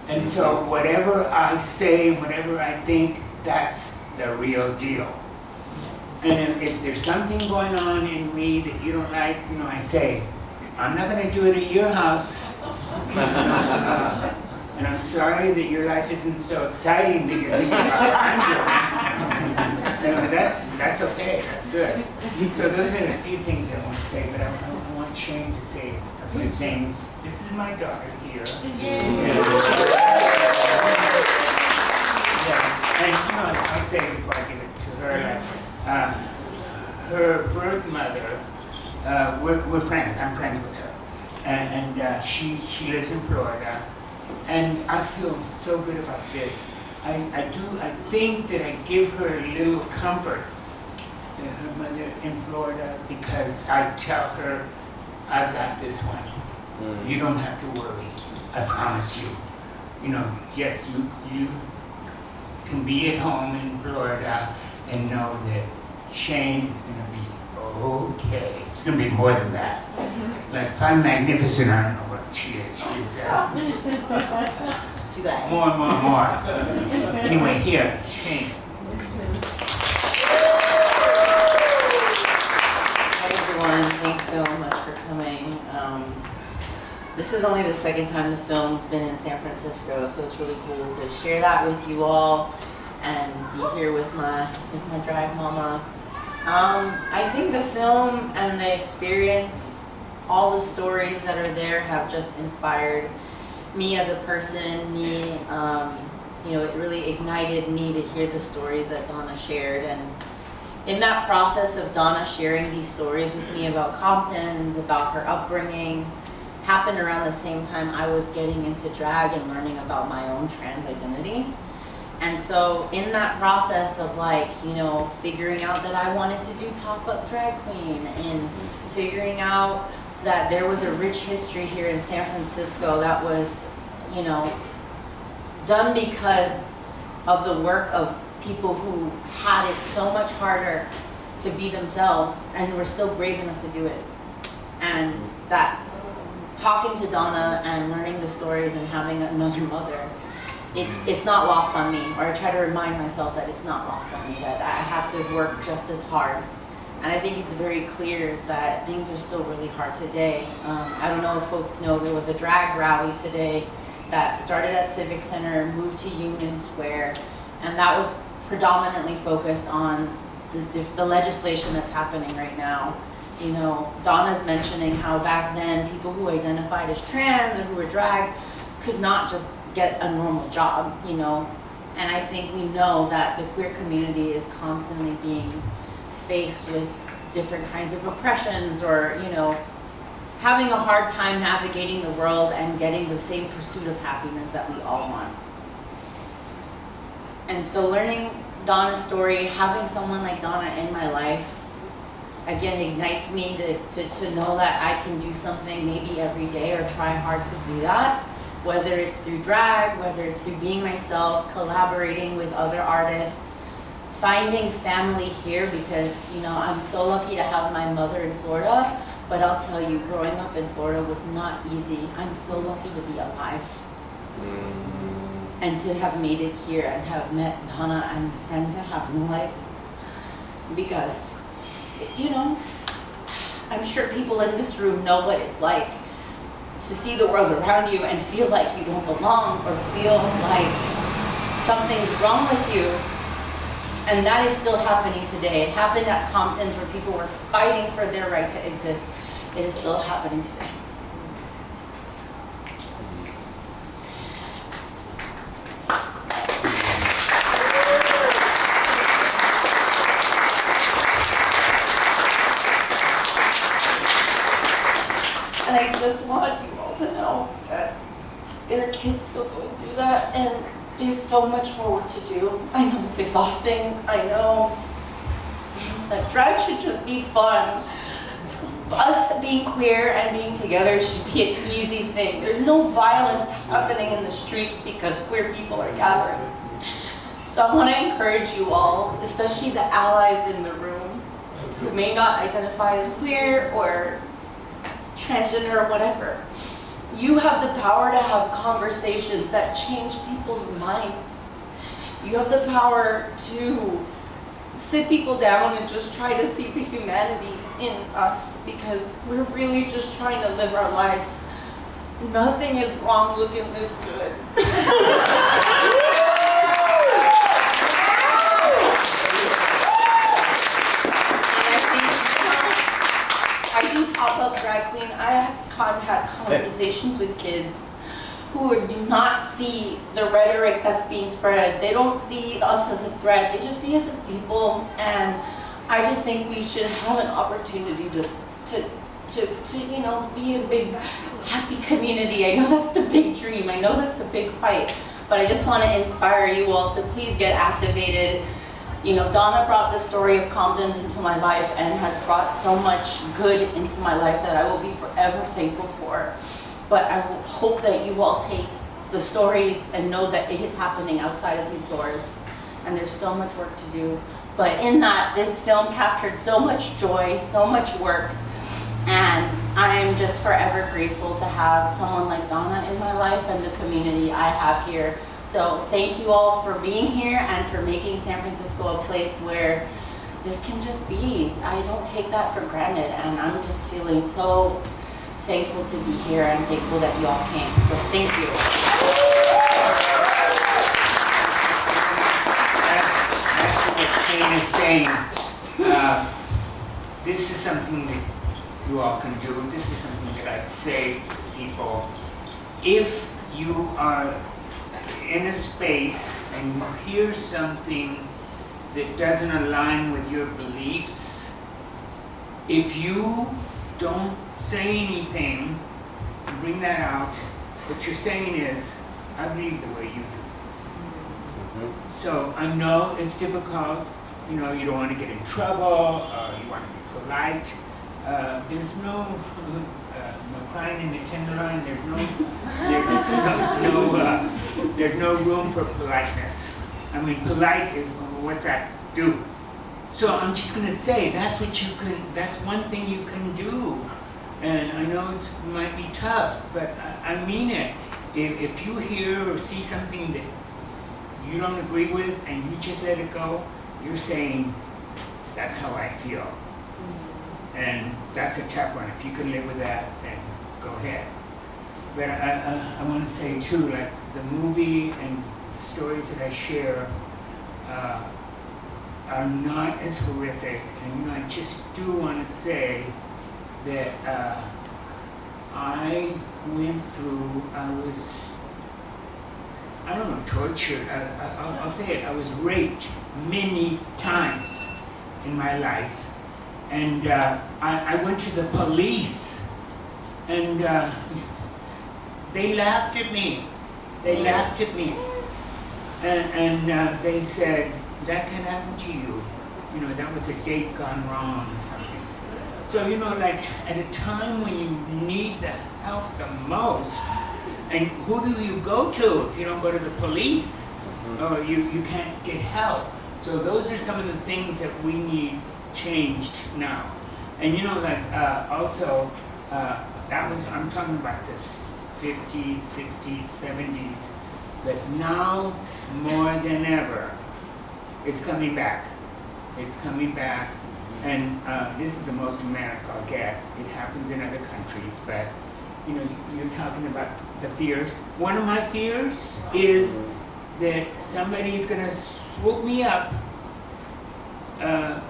And so whatever I say, whatever I think, that's the real deal. And if there's something going on in me that you don't like, I say, I'm not going to do it at your house. And I'm sorry that your life isn't so exciting that you're thinking about what I'm doing. That's okay, that's good. So those are a few things I want to say, but I want Shane to say a few things. This is my daughter here. Yes, and I'd say before I give it to her, her birth mother, we're friends, I'm friends with her. And she lives in Florida. And I feel so good about this. I think that I give her a little comfort, her mother in Florida, because I tell her, I've got this one. You don't have to worry, I promise you. Yes, you can be at home in Florida and know that Shane is going to be okay. It's going to be more than that. Like Fun Magnificent, I don't know what she is. She's like more. Anyway, here, Shane. Hi everyone, thanks so much for coming. This is only the second time the film's been in San Francisco, so it's really cool to share that with you all and be here with my drag mama. I think the film and the experience, all the stories that are there have just inspired me as a person. It really ignited me to hear the stories that Donna shared. And in that process of Donna sharing these stories with me about Compton's, about her upbringing, happened around the same time I was getting into drag and learning about my own trans identity. And so in that process of figuring out that I wanted to do pop-up drag queen and figuring out that there was a rich history here in San Francisco that was, done because of the work of people who had it so much harder to be themselves and were still brave enough to do it. And that talking to Donna and learning the stories and having another mother, it's not lost on me, or I try to remind myself that it's not lost on me, that I have to work just as hard. And I think it's very clear that things are still really hard today. I don't know if folks know, there was a drag rally today that started at Civic Center, moved to Union Square, and that was predominantly focused on the legislation that's happening right now. Donna's mentioning how back then people who identified as trans or who were drag could not just get a normal job, and I think we know that the queer community is constantly being faced with different kinds of oppressions or, having a hard time navigating the world and getting the same pursuit of happiness that we all want. And so learning Donna's story, having someone like Donna in my life, again, ignites me to know that I can do something maybe every day or try hard to do that, whether it's through drag, whether it's through being myself, collaborating with other artists, finding family here, because I'm so lucky to have my mother in Florida, but I'll tell you, growing up in Florida was not easy. I'm so lucky to be alive and to have made it here and have met Donna and the friends I have in life, because I'm sure people in this room know what it's like to see the world around you and feel like you don't belong or feel like something's wrong with you. And that is still happening today. It happened at Compton's where people were fighting for their right to exist. It is still happening today. And I just want you all to know that there are kids still going through that, and there's so much more work to do. I know it's exhausting. I know that drag should just be fun. Us being queer and being together should be an easy thing. There's no violence happening in the streets because queer people are gathering. So I want to encourage you all, especially the allies in the room who may not identify as queer or transgender or whatever, You have the power to have conversations that change people's minds. You have the power to sit people down and just try to see the humanity in us, because we're really just trying to live our lives. Nothing is wrong looking this good. I do pop-up drag queen. I have had conversations with kids who do not see the rhetoric that's being spread. They don't see us as a threat. They just see us as people. And I just think we should have an opportunity to you know, be a big, happy community. I know that's the big dream. I know that's a big fight. But I just want to inspire you all to please get activated. You know, Donna brought the story of Compton's into my life and has brought so much good into my life that I will be forever thankful for. But I will hope that you all take the stories and know that it is happening outside of these doors. And there's so much work to do. But in that, this film captured so much joy, so much work. And I'm just forever grateful to have someone like Donna in my life and the community I have here. So thank you all for being here and for making San Francisco a place where this can just be. I don't take that for granted, and I'm just feeling so thankful to be here and thankful that you all came. So thank you. As what Shane is saying, this is something that you all can do. This is something that I say to people. If you are in a space and you hear something that doesn't align with your beliefs, if you don't say anything, bring that out, what you're saying is, I believe the way you do. So I know it's difficult, you know, you don't want to get in trouble, you want to be polite. There's no crying in the tenderloin. There's no room for politeness. I mean, polite is, what's that do? So I'm just going to say that's what you can. That's one thing you can do. And I know it might be tough, but I mean it. If you hear or see something that you don't agree with and you just let it go, you're saying, that's how I feel. And that's a tough one. If you can live with that, then go ahead. But I want to say too, like the movie and stories that I share are not as horrific. And you know, I just do want to say that I went through, I don't know, tortured. I'll say it. I was raped many times in my life. And I went to the police, and they laughed at me. They laughed at me. And they said, that can happen to you. You know, that was a date gone wrong or something. So, you know, like at a time when you need the help the most, and who do you go to if you don't go to the police? Or you can't get help. So those are some of the things that we need changed now. And you know, like also, that was, I'm talking about the 50s, 60s, 70s, but now more than ever, it's coming back. It's coming back, and this is the most dramatic I'll get. It happens in other countries, but you know, you're talking about the fears. One of my fears is that somebody's gonna swoop me up,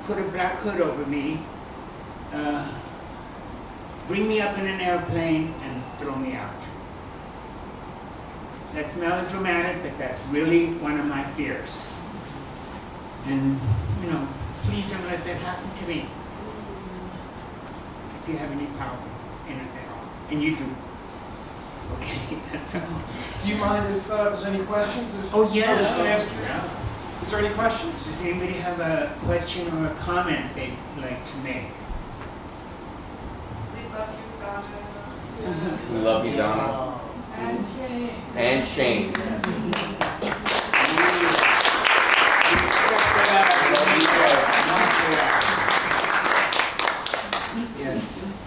put a black hood over me, bring me up in an airplane and throw me out. That's melodramatic, but that's really one of my fears. And, you know, please don't let that happen to me. If you have any power in it at all. And you do. Okay, that's all. Do you mind if there's any questions? Oh, yeah. I was going to ask you. Yeah. Is there any questions? Does anybody have a question or a comment they'd like to make? We love you, Donna. And Shane. And Shane.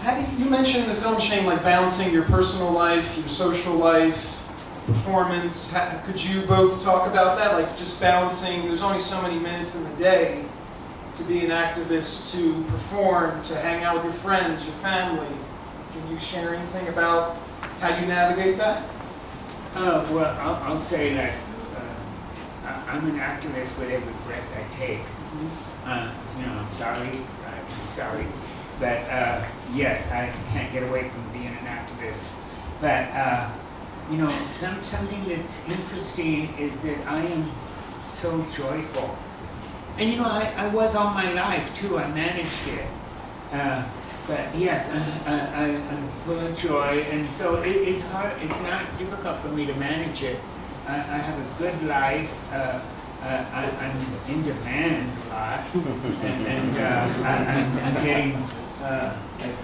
How do you mentioned in the film, Shane, like balancing your personal life, your social life, performance. Could you both talk about that? Like just balancing, there's only so many minutes in the day to be an activist, to perform, to hang out with your friends, your family. Can you share anything about how you navigate that? Well, I'll say that I'm an activist with every breath I take. I'm sorry, I'm sorry. But yes, I can't get away from being an activist. But something that's interesting is that I am so joyful. And I was all my life too. I managed it. But yes, I'm full of joy, and so it's hard. It's not difficult for me to manage it. I have a good life. I'm in demand a lot, and I'm getting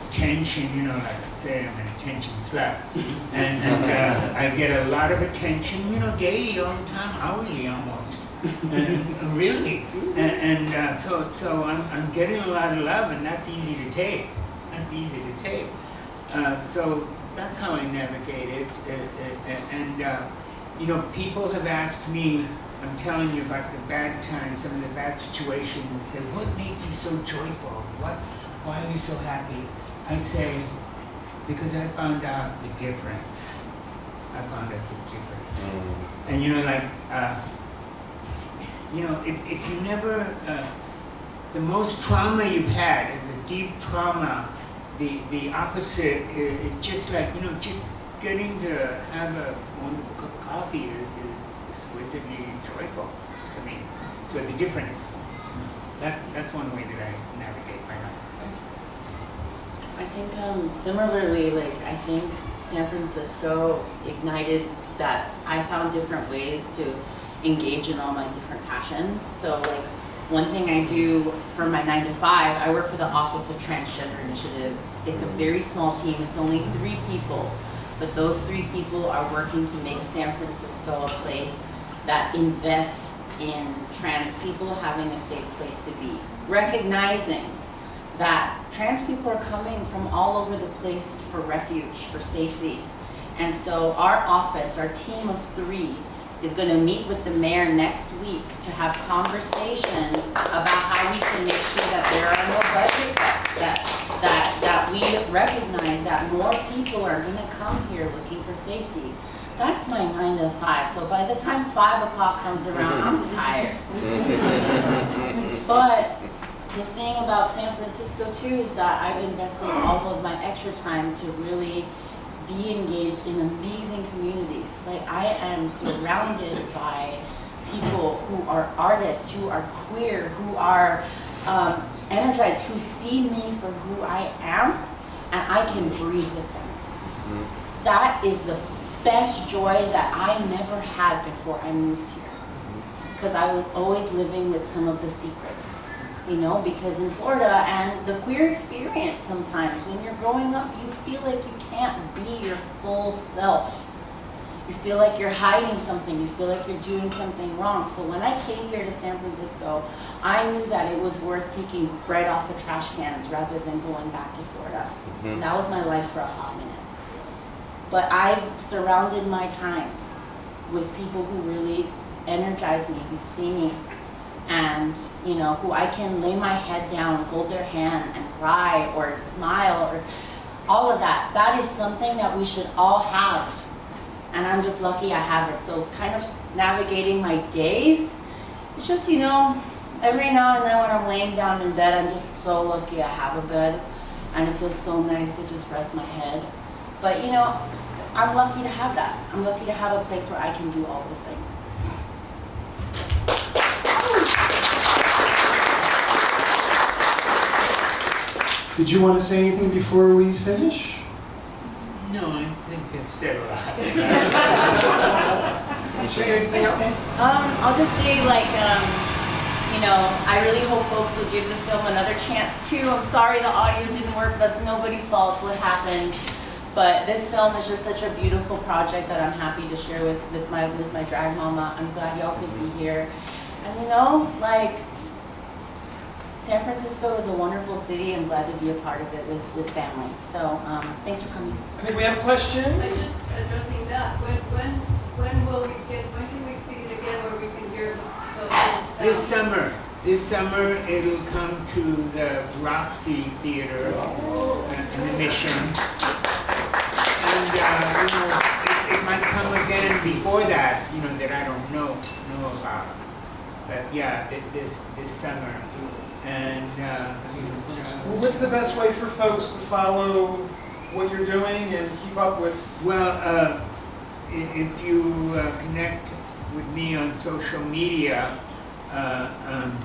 attention. Like I say, I'm an attention slut, and I get a lot of attention. Daily, all the time, hourly, almost. Really, so I'm getting a lot of love, and that's easy to take. That's easy to take. So that's how I navigate it. People have asked me, I'm telling you about the bad times, some of the bad situations, and say, what makes you so joyful? Why are you so happy? I say, because I found out the difference. I found out the difference. And if you never, the most trauma you've had, and the deep trauma, the opposite is just like, just getting to have a wonderful cup of coffee is exquisitely joyful to me. So the difference, that's one way that I navigate my life. I think similarly, I think San Francisco ignited that I found different ways to engage in all my different passions. So one thing I do for my 9 to 5, I work for the Office of Transgender Initiatives. It's a very small team, it's only 3 people, but those 3 people are working to make San Francisco a place that invests in trans people having a safe place to be. Recognizing that trans people are coming from all over the place for refuge, for safety. And so our office, our team of 3, is going to meet with the mayor next week to have conversations about how we can make sure that there are no budget cuts, that we recognize that more people are going to come here looking for safety. That's my 9 to 5. So by the time 5 o'clock comes around, I'm tired. But the thing about San Francisco too is that I've invested all of my extra time to really be engaged in amazing communities. I am surrounded by people who are artists, who are queer, who are energized, who see me for who I am, and I can breathe with them. That is the best joy that I never had before I moved here. Because I was always living with some of the secrets, because in Florida and the queer experience sometimes, when you're growing up, you feel like you can't be your full self. You feel like you're hiding something, you feel like you're doing something wrong. So when I came here to San Francisco, I knew that it was worth picking bread off of trash cans rather than going back to Florida. That was my life for a hot minute. But I've surrounded my time with people who really energize me, who see me, and who I can lay my head down, hold their hand and cry or smile or all of that. That is something that we should all have. And I'm just lucky I have it. So kind of navigating my days, it's just, every now and then when I'm laying down in bed, I'm just so lucky I have a bed. And it feels so nice to just rest my head. But I'm lucky to have that. I'm lucky to have a place where I can do all those things. Did you want to say anything before we finish? No, I think I've said a lot. Say anything else? I'll just say I really hope folks will give the film another chance too. I'm sorry the audio didn't work. That's nobody's fault. It's what happened. But this film is just such a beautiful project that I'm happy to share with my drag mama. I'm glad y'all could be here. And San Francisco is a wonderful city. I'm glad to be a part of it with family. So thanks for coming. I think we have a question. I just addressing that. When will we get? When can we see it again, where we can hear the full sound? This summer. This summer it'll come to the Roxy Theater in the Mission. And it might come again before that, that I don't know about. But yeah, this summer. And Well, what's the best way for folks to follow what you're doing and keep up with? well, if you connect with me on social media, on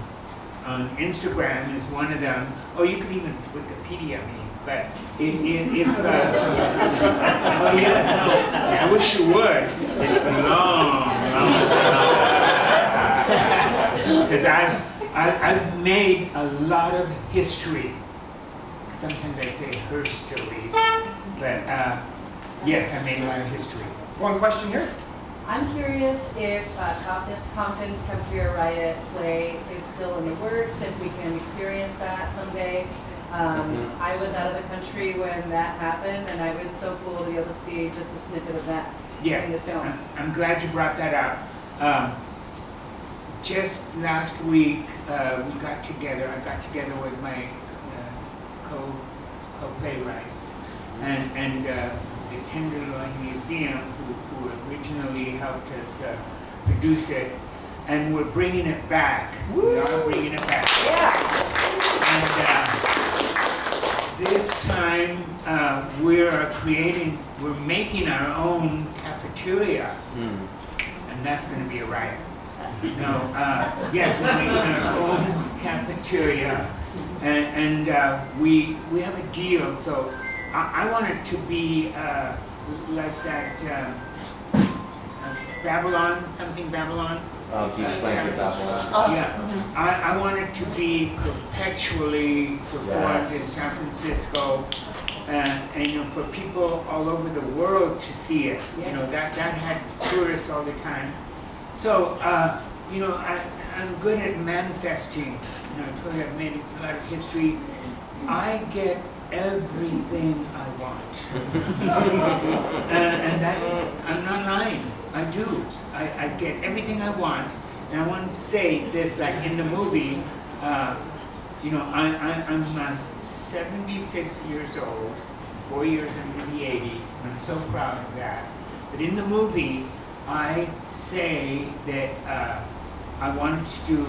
Instagram is one of them. Oh, you can even Wikipedia me. But if oh yeah, no, I wish you would. It's long. Because I've made a lot of history. Sometimes I say her story, but yes, I made a lot of history. One question here. I'm curious if Compton's Come Here Riot play is still in the works, if we can experience that someday. I was out of the country when that happened, and it was so cool to be able to see just a snippet of that in the film. I'm glad you brought that up. Just last week, we got together. I got together with my co-playwrights, and the Tenderloin Museum, who originally helped us produce it, and we're bringing it back. We are bringing it back. Yeah. And this time we're making our own cafeteria, and that's going to be a riot. No, yes, we're making our own cafeteria, and we have a deal. So I want it to be like that Babylon, something Babylon. Can you explain what Babylon? Yeah, I want it to be perpetually performed in San Francisco, and for people all over the world to see it. That had tourists all the time. So I'm good at manifesting. I told you I've made a lot of history. I get everything I want, and that I'm not lying. I do. I get everything I want, and I want to say this, like in the movie. I'm 76 years old. 4 years into the 80. I'm so proud of that. But in the movie, I say that I wanted to do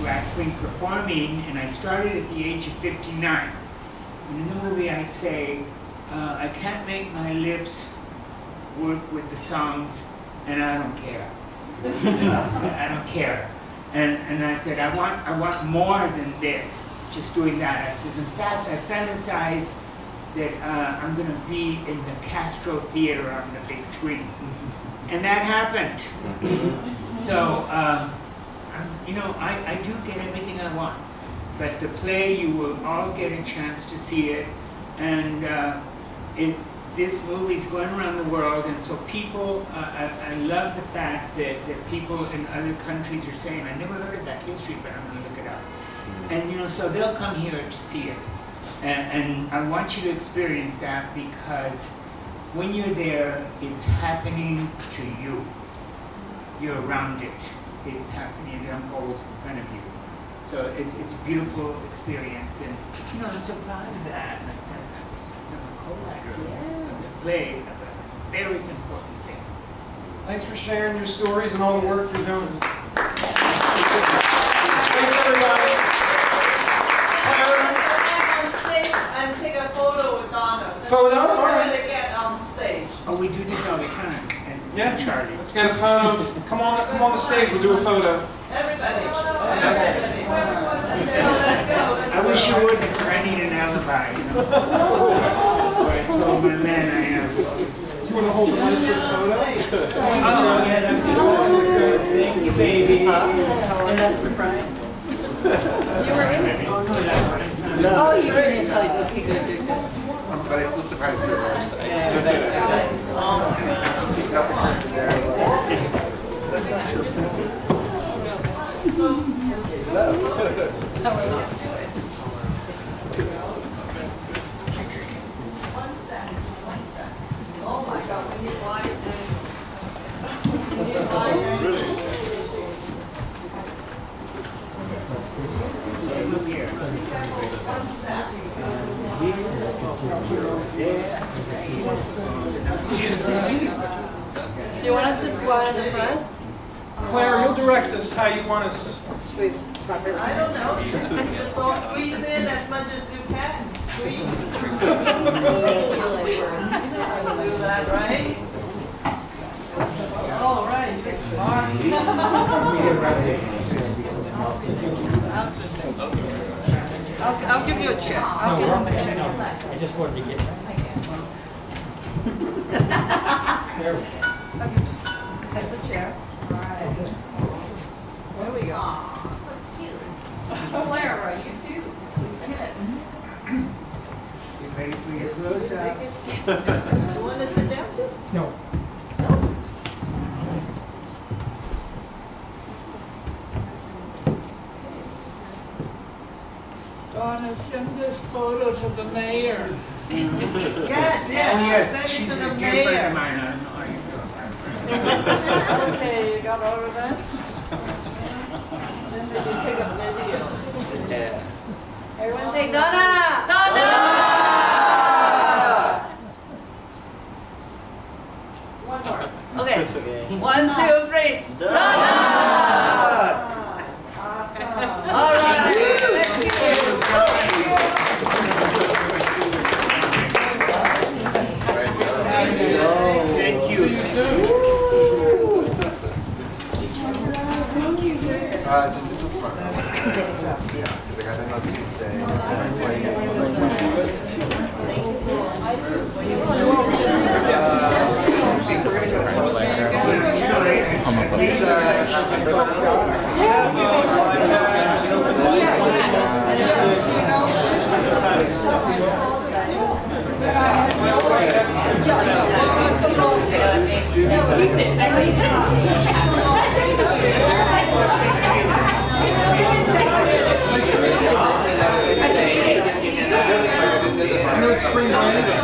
drag queen performing, and I started at the age of 59. And in the movie, I say I can't make my lips work with the songs, and I don't care. I don't care. And I said I want more than this. Just doing that. I said, in fact, I fantasize that I'm going to be in the Castro Theater on the big screen. And that happened. So, I do get everything I want. But the play, you will all get a chance to see it. And this movie's going around the world. And so people, I love the fact that people in other countries are saying, I never heard of that history, but I'm going to look it up. And so they'll come here to see it. And I want you to experience that, because when you're there, it's happening to you. You're around it. It's happening, it unfolds in front of you. So it's a beautiful experience, and I'm so proud of that. I'm a co-writer of the play, of a very important thing. Thanks for sharing your stories and all the work you're doing. Thanks, everybody. On stage and take a photo with Donna. Photo? All right. To get on stage. Oh, we do this all the time. And Yeah, Charlie. let's get a photo. Come on the stage. We'll do a photo. Everybody. Let's go. I wish you would, because I need an alibi. So I told my man I am. Do you want to hold the mic for the photo? Oh, yeah, that'd be good. Thank you, baby. And that's a surprise. You were in it? Oh, you were in it. Okay, good. But it's still surprising to reverse it. Oh my God. Hello. How are you? Do you want us to squat in the front? Claire, you'll direct us how you want us. Should we suffer? I don't know, just all squeeze in as much as you can, squeeze. Do that, right? All right, you're smart. I'll give you a check. I'll give you a check. I just wanted to get. That's a chair. All right. There we go. Claire, are you too? Please get. You ready for your close-up? You want to sit down too? No. Donna, send this photo to the mayor. Yes, And yes, yes, send she's it to a the dear friend of mayor. mine. I know you. Okay, you got all of us? Then they can take a video. Everyone say Donna! Donna! One more. Okay. 1, 2, 3. Donna! Awesome. All right. Thank you. See you soon. Just to the front. Yeah, because I got in on Tuesday. I know it's spring break.